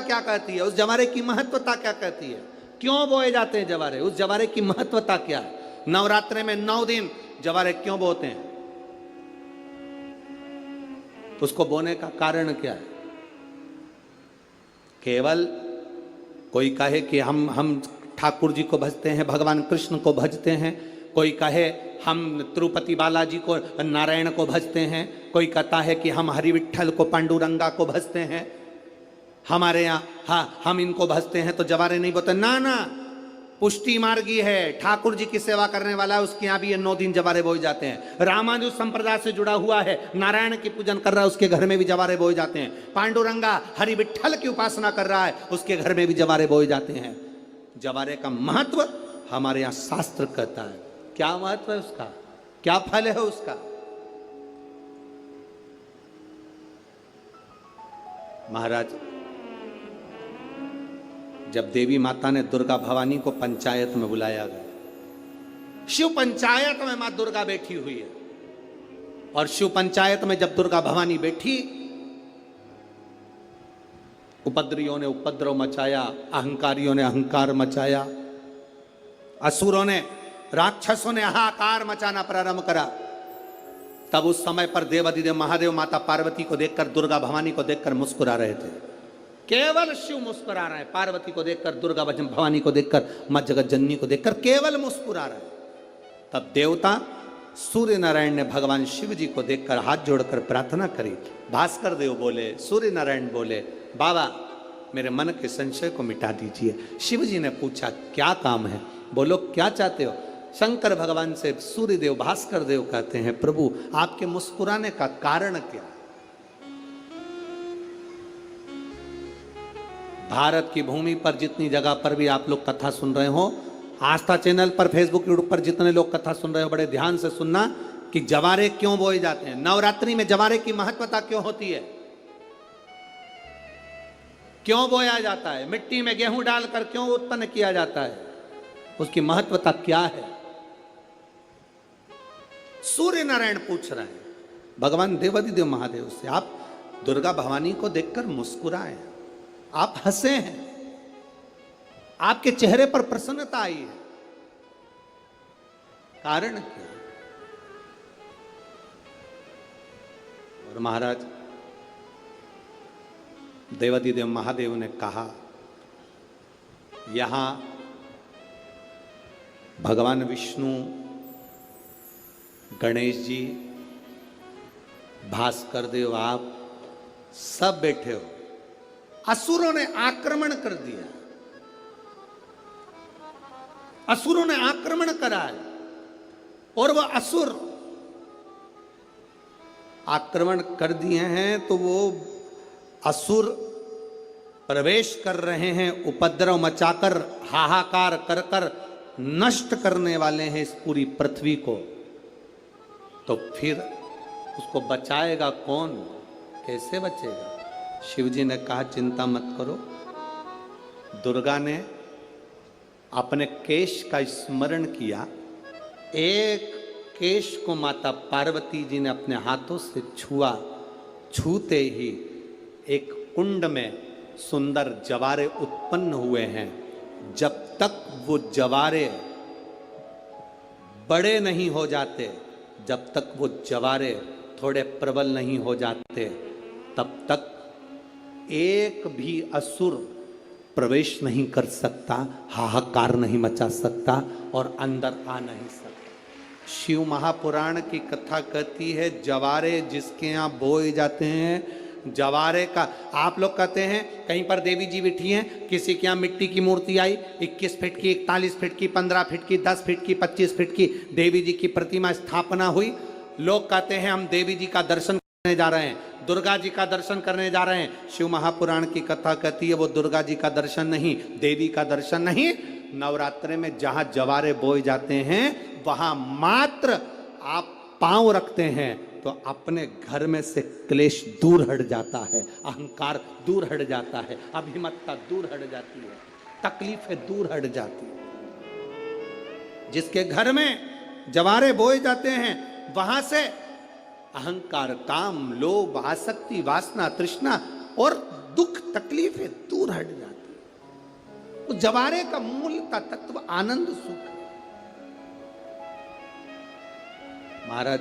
क्या कहती है, उस जवारे की महत्वता क्या कहती है, क्यों बोए जाते हैं जवारे, उस जवारे की महत्वता क्या है, नवरात्रे में 9 दिन जवारे क्यों बोते हैं, उसको बोने का कारण क्या है। केवल कोई कहे कि हम ठाकुर जी को भजते हैं, भगवान कृष्ण को भजते हैं, कोई कहे हम तिरुपति बालाजी को, नारायण को भजते हैं, कोई कहता है कि हम हरि विट्ठल को, पांडुरंगा को भजते हैं, हमारे यहाँ हाँ हम इनको भजते हैं तो जवारे नहीं बोते। ना ना, पुष्टि मार्गी है, ठाकुर जी की सेवा करने वाला है, उसके यहाँ भी ये 9 दिन जवारे बोए जाते हैं। रामानुज संप्रदाय से जुड़ा हुआ है, नारायण की पूजन कर रहा है, उसके घर में भी जवारे बोए जाते हैं। पांडुरंगा हरि विट्ठल की उपासना कर रहा है, उसके घर में भी जवारे बोए जाते हैं। जवारे का महत्व हमारे यहाँ शास्त्र कहता है। क्या महत्व है उसका, क्या फल है उसका। महाराज, जब देवी माता ने दुर्गा भवानी को पंचायत में बुलाया गया, शिव पंचायत में मां दुर्गा बैठी हुई है, और शिव पंचायत में जब दुर्गा भवानी बैठी, उपद्रवियों ने उपद्रव मचाया, अहंकारियों ने अहंकार मचाया, असुरों ने, राक्षसों ने हाहाकार मचाना प्रारंभ करा। तब उस समय पर देवाधिदेव महादेव माता पार्वती को देखकर, दुर्गा भवानी को देखकर मुस्कुरा रहे थे। केवल शिव मुस्कुरा रहे हैं, पार्वती को देखकर, दुर्गा भवानी को देखकर, मां जगत जननी को देखकर केवल मुस्कुरा रहे हैं। तब देवता सूर्य नारायण ने भगवान शिव जी को देखकर हाथ जोड़कर प्रार्थना करी। भास्कर देव बोले, सूर्य नारायण बोले, बाबा मेरे मन के संशय को मिटा दीजिए। शिव जी ने पूछा क्या काम है, बोलो क्या चाहते हो। शंकर भगवान से सूर्य देव, भास्कर देव कहते हैं, प्रभु आपके मुस्कुराने का कारण क्या। भारत की भूमि पर जितनी जगह पर भी आप लोग कथा सुन रहे हो, आस्था चैनल पर, फेसबुक, यूट्यूब पर जितने लोग कथा सुन रहे हो, बड़े ध्यान से सुनना कि जवारे क्यों बोए जाते हैं, नवरात्रि में जवारे की महत्वता क्यों होती है, क्यों बोया जाता है, मिट्टी में गेहूं डालकर क्यों उत्पन्न किया जाता है, उसकी महत्वता क्या है। सूर्य नारायण पूछ रहे हैं भगवान देवाधिदेव महादेव से, आप दुर्गा भवानी को देखकर मुस्कुराए, आप हंसे हैं, आपके चेहरे पर प्रसन्नता आई है, कारण क्या। और महाराज देवाधिदेव महादेव ने कहा, यहां भगवान विष्णु, गणेश जी, भास्कर देव, आप सब बैठे हो। असुरों ने आक्रमण कर दिया, असुरों ने आक्रमण करा है, और वह असुर आक्रमण कर दिए हैं तो वो असुर प्रवेश कर रहे हैं, उपद्रव मचाकर, हाहाकार कर कर नष्ट करने वाले हैं इस पूरी पृथ्वी को। तो फिर उसको बचाएगा कौन, कैसे बचेगा। शिव जी ने कहा चिंता मत करो। दुर्गा ने अपने केश का स्मरण किया, एक केश को माता पार्वती जी ने अपने हाथों से छुआ, छूते ही एक कुंड में सुंदर जवारे उत्पन्न हुए हैं। जब तक वो जवारे बड़े नहीं हो जाते, जब तक वो जवारे थोड़े प्रबल नहीं हो जाते, तब तक एक भी असुर प्रवेश नहीं कर सकता, हाहाकार नहीं मचा सकता और अंदर आ नहीं सकता। शिव महापुराण की कथा कहती है, जवारे जिसके यहाँ बोए जाते हैं, जवारे का, आप लोग कहते हैं कहीं पर देवी जी बैठी हैं, किसी के यहाँ मिट्टी की मूर्ति आई, 21 फीट की, 41 फीट की, 15 फीट की, 10 फीट की, 25 फीट की देवी जी की प्रतिमा स्थापना हुई। लोग कहते हैं हम देवी जी का दर्शन करने जा रहे हैं, दुर्गा जी का दर्शन करने जा रहे हैं। शिव महापुराण की कथा कहती है वो दुर्गा जी का दर्शन नहीं, देवी का दर्शन नहीं। नवरात्रे में जहां जवारे बोए जाते हैं वहां मात्र आप पांव रखते हैं तो अपने घर में से क्लेश दूर हट जाता है, अहंकार दूर हट जाता है, अभिमतता दूर हट जाती है, तकलीफें दूर हट जाती है। जिसके घर में जवारे बोए जाते हैं वहां से अहंकार, काम, लोभ, आसक्ति, वासना, तृष्णा और दुख तकलीफें दूर हट जाती। तो जवारे का मूल का तत्व आनंद सुख है। महाराज